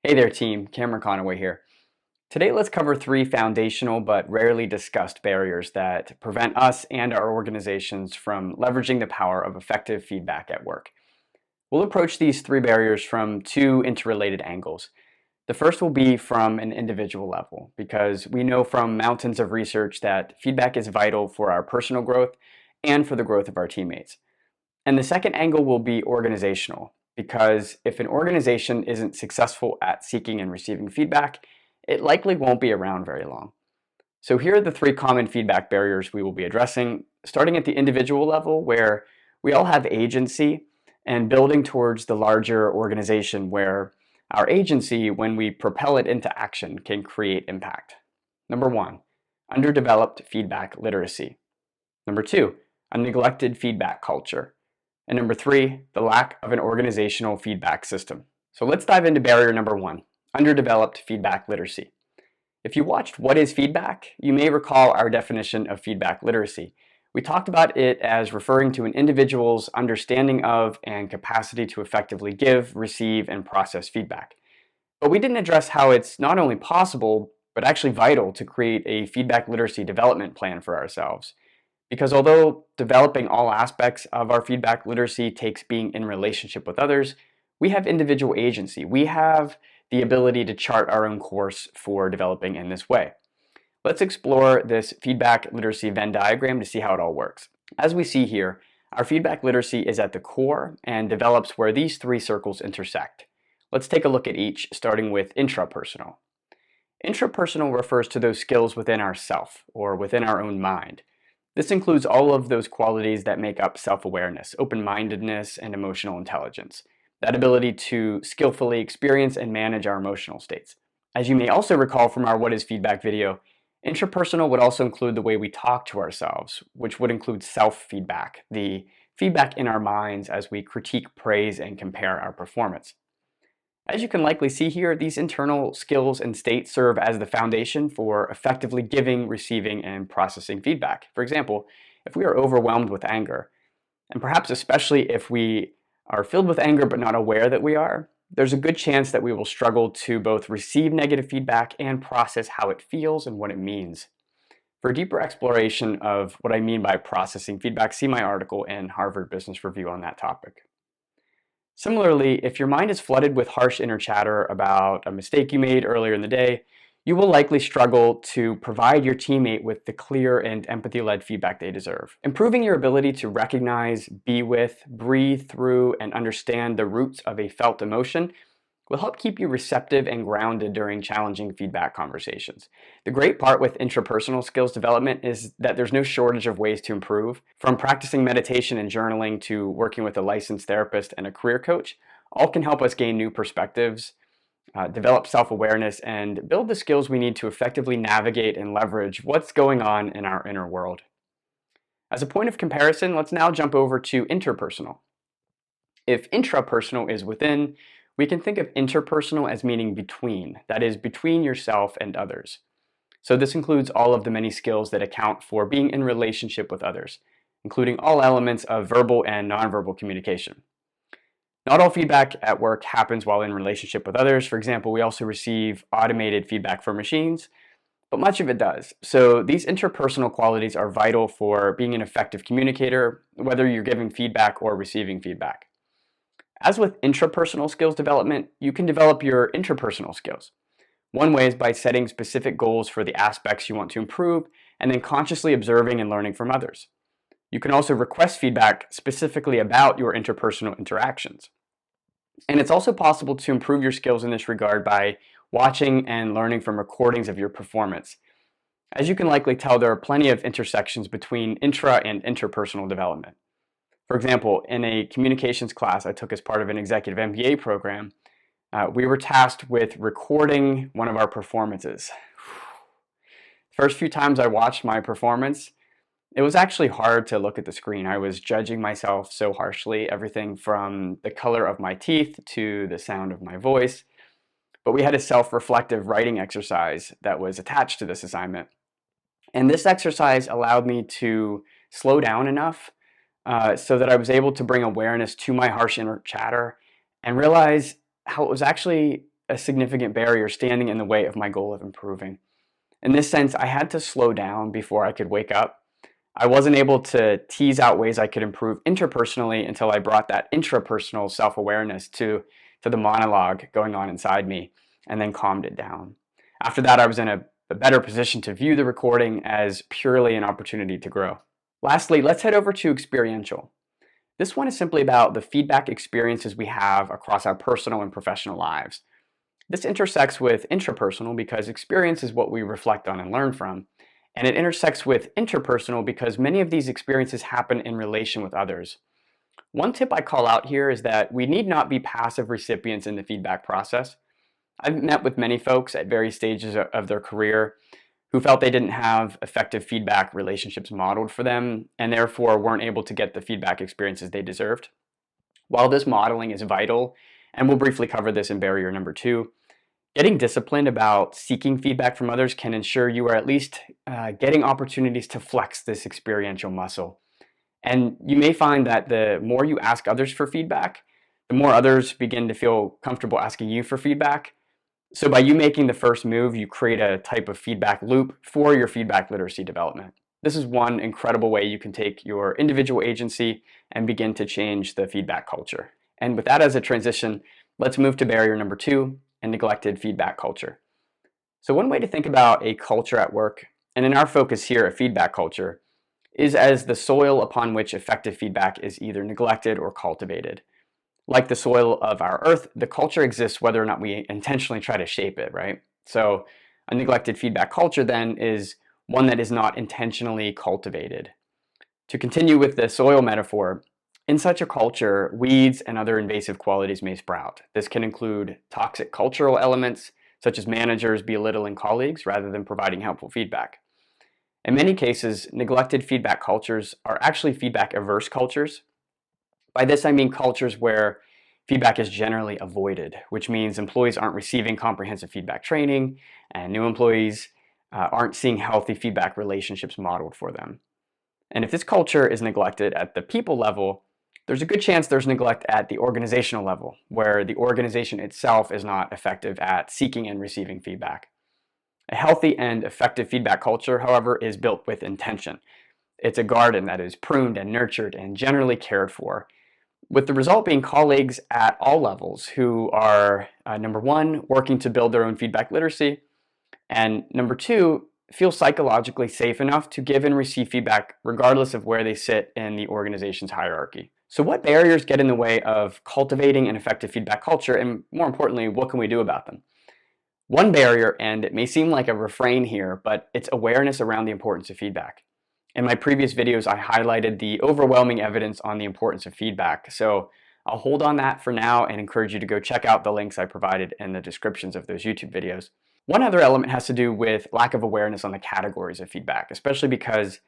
Hey there team, Cameron Conaway here. Today let's cover 3 foundational but rarely discussed barriers that prevent us and our organizations from leveraging the power of effective feedback at work. We'll approach these 3 barriers from 2 interrelated angles. The first will be from an individual level, because we know from mountains of research that feedback is vital for our personal growth and for the growth of our teammates. And the second angle will be organizational, because if an organization isn't successful at seeking and receiving feedback, it likely won't be around very long. So here are the 3 common feedback barriers we will be addressing, starting at the individual level where we all have agency, and building towards the larger organization where our agency, when we propel it into action, can create impact. Number 1, underdeveloped feedback literacy. Number 2, a neglected feedback culture. And number 3, the lack of an organizational feedback system. So let's dive into barrier number 1, underdeveloped feedback literacy. If you watched What is Feedback, you may recall our definition of feedback literacy. We talked about it as referring to an individual's understanding of and capacity to effectively give, receive, and process feedback. But we didn't address how it's not only possible, but actually vital to create a feedback literacy development plan for ourselves. Because although developing all aspects of our feedback literacy takes being in relationship with others, we have individual agency. We have the ability to chart our own course for developing in this way. Let's explore this feedback literacy Venn diagram to see how it all works. As we see here, our feedback literacy is at the core and develops where these 3 circles intersect. Let's take a look at each, starting with intrapersonal. Intrapersonal refers to those skills within ourself or within our own mind. This includes all of those qualities that make up self-awareness, open-mindedness, and emotional intelligence. That ability to skillfully experience and manage our emotional states. As you may also recall from our What is Feedback video, intrapersonal would also include the way we talk to ourselves, which would include self-feedback, the feedback in our minds as we critique, praise, and compare our performance. As you can likely see here, these internal skills and states serve as the foundation for effectively giving, receiving, and processing feedback. For example, if we are overwhelmed with anger, and perhaps especially if we are filled with anger but not aware that we are, there's a good chance that we will struggle to both receive negative feedback and process how it feels and what it means. For a deeper exploration of what I mean by processing feedback, see my article in Harvard Business Review on that topic. Similarly, if your mind is flooded with harsh inner chatter about a mistake you made earlier in the day, you will likely struggle to provide your teammate with the clear and empathy-led feedback they deserve. Improving your ability to recognize, be with, breathe through, and understand the roots of a felt emotion will help keep you receptive and grounded during challenging feedback conversations. The great part with intrapersonal skills development is that there's no shortage of ways to improve. From practicing meditation and journaling to working with a licensed therapist and a career coach, all can help us gain new perspectives, develop self-awareness, and build the skills we need to effectively navigate and leverage what's going on in our inner world. As a point of comparison, let's now jump over to interpersonal. If intrapersonal is within, we can think of interpersonal as meaning between, that is, between yourself and others. So this includes all of the many skills that account for being in relationship with others, including all elements of verbal and nonverbal communication. Not all feedback at work happens while in relationship with others. For example, we also receive automated feedback from machines, but much of it does. So these interpersonal qualities are vital for being an effective communicator, whether you're giving feedback or receiving feedback. As with intrapersonal skills development, you can develop your interpersonal skills. One way is by setting specific goals for the aspects you want to improve and then consciously observing and learning from others. You can also request feedback specifically about your interpersonal interactions. And it's also possible to improve your skills in this regard by watching and learning from recordings of your performance. As you can likely tell, there are plenty of intersections between intra and interpersonal development. For example, in a communications class I took as part of an executive MBA program, we were tasked with recording one of our performances. First few times I watched my performance, it was actually hard to look at the screen. I was judging myself so harshly, everything from the color of my teeth to the sound of my voice. But we had a self-reflective writing exercise that was attached to this assignment. And this exercise allowed me to slow down enough so that I was able to bring awareness to my harsh inner chatter and realize how it was actually a significant barrier standing in the way of my goal of improving. In this sense, I had to slow down before I could wake up. I wasn't able to tease out ways I could improve interpersonally until I brought that intrapersonal self-awareness to the monologue going on inside me and then calmed it down. After that, I was in a better position to view the recording as purely an opportunity to grow. Lastly, let's head over to experiential. This one is simply about the feedback experiences we have across our personal and professional lives. This intersects with intrapersonal because experience is what we reflect on and learn from, and it intersects with interpersonal because many of these experiences happen in relation with others. One tip I call out here is that we need not be passive recipients in the feedback process. I've met with many folks at various stages of their career who felt they didn't have effective feedback relationships modeled for them and therefore weren't able to get the feedback experiences they deserved. While this modeling is vital, and we'll briefly cover this in barrier number 2, getting disciplined about seeking feedback from others can ensure you are at least getting opportunities to flex this experiential muscle. And you may find that the more you ask others for feedback, the more others begin to feel comfortable asking you for feedback. So by you making the first move, you create a type of feedback loop for your feedback literacy development. This is one incredible way you can take your individual agency and begin to change the feedback culture. And with that as a transition, let's move to barrier number 2, and neglected feedback culture. So one way to think about a culture at work, and in our focus here, a feedback culture, is as the soil upon which effective feedback is either neglected or cultivated. Like the soil of our earth, the culture exists whether or not we intentionally try to shape it, right? So a neglected feedback culture then is one that is not intentionally cultivated. To continue with the soil metaphor, in such a culture, weeds and other invasive qualities may sprout. This can include toxic cultural elements, such as managers belittling colleagues rather than providing helpful feedback. In many cases, neglected feedback cultures are actually feedback-averse cultures. By this, I mean cultures where feedback is generally avoided, which means employees aren't receiving comprehensive feedback training, and new employees aren't seeing healthy feedback relationships modeled for them. And if this culture is neglected at the people level, there's a good chance there's neglect at the organizational level, where the organization itself is not effective at seeking and receiving feedback. A healthy and effective feedback culture, however, is built with intention. It's a garden that is pruned and nurtured and generally cared for, with the result being colleagues at all levels who are, number 1, working to build their own feedback literacy, and number 2, feel psychologically safe enough to give and receive feedback regardless of where they sit in the organization's hierarchy. So what barriers get in the way of cultivating an effective feedback culture, and more importantly, what can we do about them? One barrier, and it may seem like a refrain here, but it's awareness around the importance of feedback. In my previous videos, I highlighted the overwhelming evidence on the importance of feedback, so I'll hold on that for now and encourage you to go check out the links I provided in the descriptions of those YouTube videos. One other element has to do with lack of awareness on the categories of feedback, especially because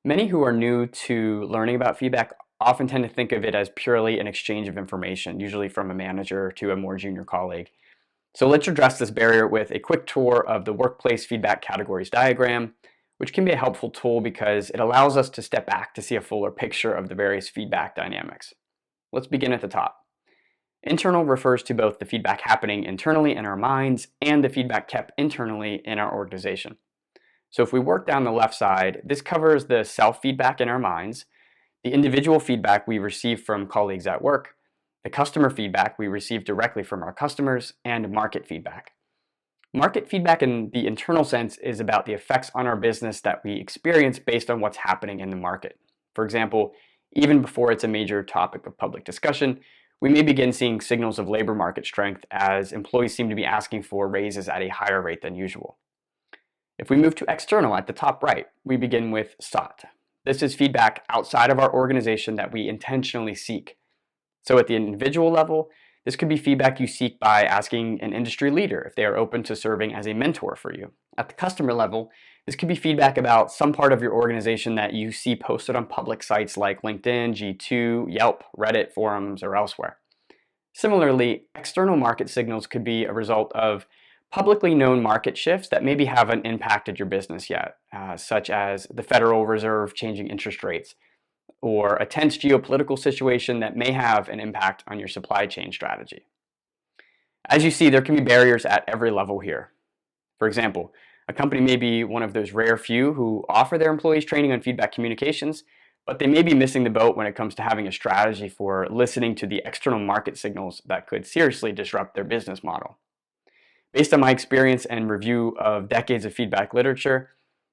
many who are new to learning about feedback often tend to think of it as purely an exchange of information, usually from a manager to a more junior colleague. So let's address this barrier with a quick tour of the workplace feedback categories diagram, which can be a helpful tool because it allows us to step back to see a fuller picture of the various feedback dynamics. Let's begin at the top. Internal refers to both the feedback happening internally in our minds and the feedback kept internally in our organization. So if we work down the left side, this covers the self-feedback in our minds, the individual feedback we receive from colleagues at work, the customer feedback we receive directly from our customers, and market feedback. Market feedback in the internal sense is about the effects on our business that we experience based on what's happening in the market. For example, even before it's a major topic of public discussion, we may begin seeing signals of labor market strength as employees seem to be asking for raises at a higher rate than usual. If we move to external at the top right, we begin with sought. This is feedback outside of our organization that we intentionally seek. So at the individual level, this could be feedback you seek by asking an industry leader if they are open to serving as a mentor for you. At the customer level, this could be feedback about some part of your organization that you see posted on public sites like LinkedIn, G2, Yelp, Reddit, forums, or elsewhere. Similarly, external market signals could be a result of publicly known market shifts that maybe haven't impacted your business yet, such as the Federal Reserve changing interest rates, or a tense geopolitical situation that may have an impact on your supply chain strategy. As you see, there can be barriers at every level here. For example, a company may be one of those rare few who offer their employees training on feedback communications, but they may be missing the boat when it comes to having a strategy for listening to the external market signals that could seriously disrupt their business model. Based on my experience and review of decades of feedback literature,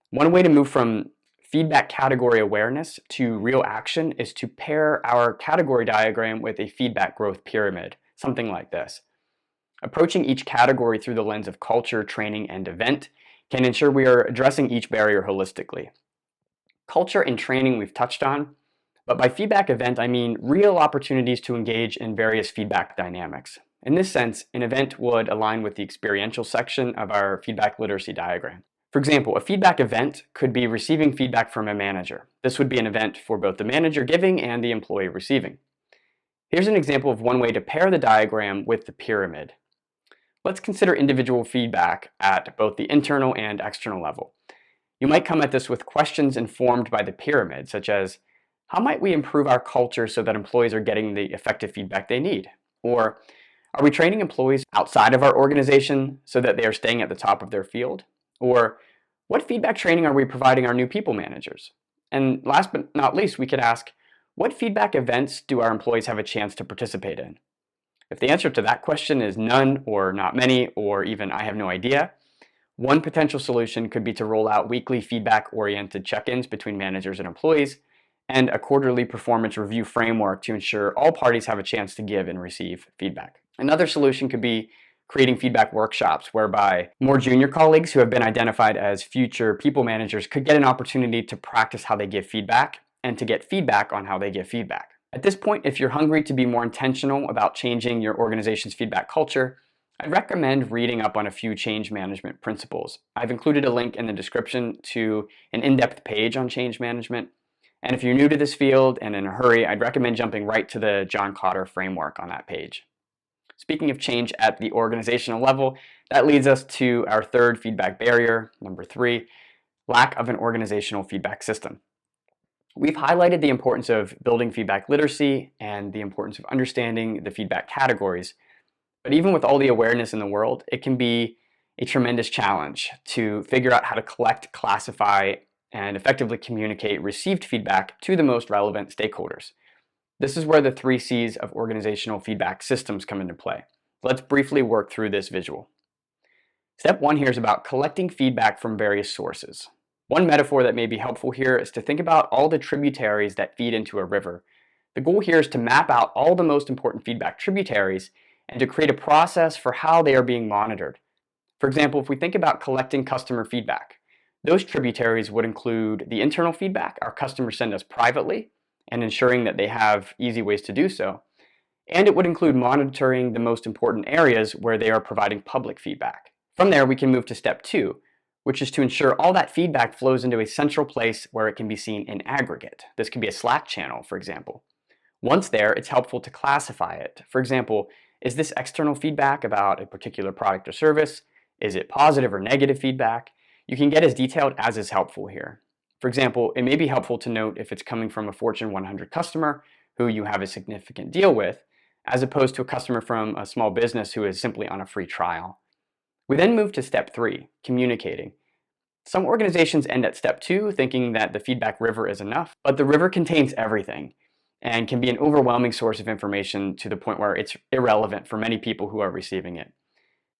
one way to move from feedback category awareness to real action is to pair our category diagram with a feedback growth pyramid, something like this. Approaching each category through the lens of culture, training, and event can ensure we are addressing each barrier holistically. Culture and training we've touched on, but by feedback event I mean real opportunities to engage in various feedback dynamics. In this sense, an event would align with the experiential section of our feedback literacy diagram. For example, a feedback event could be receiving feedback from a manager. This would be an event for both the manager giving and the employee receiving. Here's an example of one way to pair the diagram with the pyramid. Let's consider individual feedback at both the internal and external level. You might come at this with questions informed by the pyramid, such as, how might we improve our culture so that employees are getting the effective feedback they need? Or, are we training employees outside of our organization so that they are staying at the top of their field? Or, what feedback training are we providing our new people managers? And last but not least, we could ask, what feedback events do our employees have a chance to participate in? If the answer to that question is none, or not many, or even I have no idea, one potential solution could be to roll out weekly feedback-oriented check-ins between managers and employees, and a quarterly performance review framework to ensure all parties have a chance to give and receive feedback. Another solution could be creating feedback workshops whereby more junior colleagues who have been identified as future people managers could get an opportunity to practice how they give feedback and to get feedback on how they give feedback. At this point, if you're hungry to be more intentional about changing your organization's feedback culture, I'd recommend reading up on a few change management principles. I've included a link in the description to an in-depth page on change management. And if you're new to this field and in a hurry, I'd recommend jumping right to the John Kotter framework on that page. Speaking of change at the organizational level, that leads us to our third feedback barrier, number 3, lack of an organizational feedback system. We've highlighted the importance of building feedback literacy and the importance of understanding the feedback categories. But even with all the awareness in the world, it can be a tremendous challenge to figure out how to collect, classify, and effectively communicate received feedback to the most relevant stakeholders. This is where the 3 C's of organizational feedback systems come into play. Let's briefly work through this visual. Step 1 here is about collecting feedback from various sources. One metaphor that may be helpful here is to think about all the tributaries that feed into a river. The goal here is to map out all the most important feedback tributaries and to create a process for how they are being monitored. For example, if we think about collecting customer feedback, those tributaries would include the internal feedback our customers send us privately, and ensuring that they have easy ways to do so. And it would include monitoring the most important areas where they are providing public feedback. From there, we can move to step 2, which is to ensure all that feedback flows into a central place where it can be seen in aggregate. This could be a Slack channel, for example. Once there, it's helpful to classify it. For example, is this external feedback about a particular product or service? Is it positive or negative feedback? You can get as detailed as is helpful here. For example, it may be helpful to note if it's coming from a Fortune 100 customer who you have a significant deal with, as opposed to a customer from a small business who is simply on a free trial. We then move to step 3, communicating. Some organizations end at step 2 thinking that the feedback river is enough, but the river contains everything and can be an overwhelming source of information to the point where it's irrelevant for many people who are receiving it.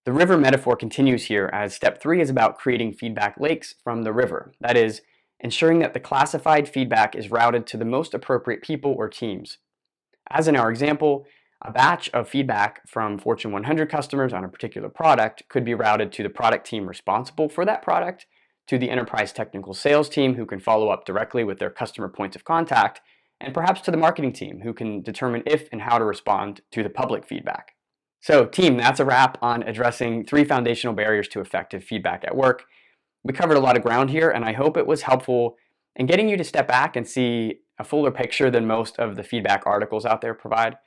The river metaphor continues here as step 3 is about creating feedback lakes from the river. That is, ensuring that the classified feedback is routed to the most appropriate people or teams. As in our example, a batch of feedback from Fortune 100 customers on a particular product could be routed to the product team responsible for that product, to the enterprise technical sales team who can follow up directly with their customer points of contact, and perhaps to the marketing team who can determine if and how to respond to the public feedback. So team, that's a wrap on addressing 3 foundational barriers to effective feedback at work. We covered a lot of ground here, and I hope it was helpful in getting you to step back and see a fuller picture than most of the feedback articles out there provide.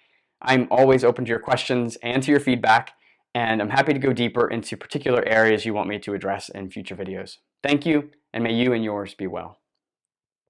I'm always open to your questions and to your feedback, and I'm happy to go deeper into particular areas you want me to address in future videos. Thank you, and may you and yours be well.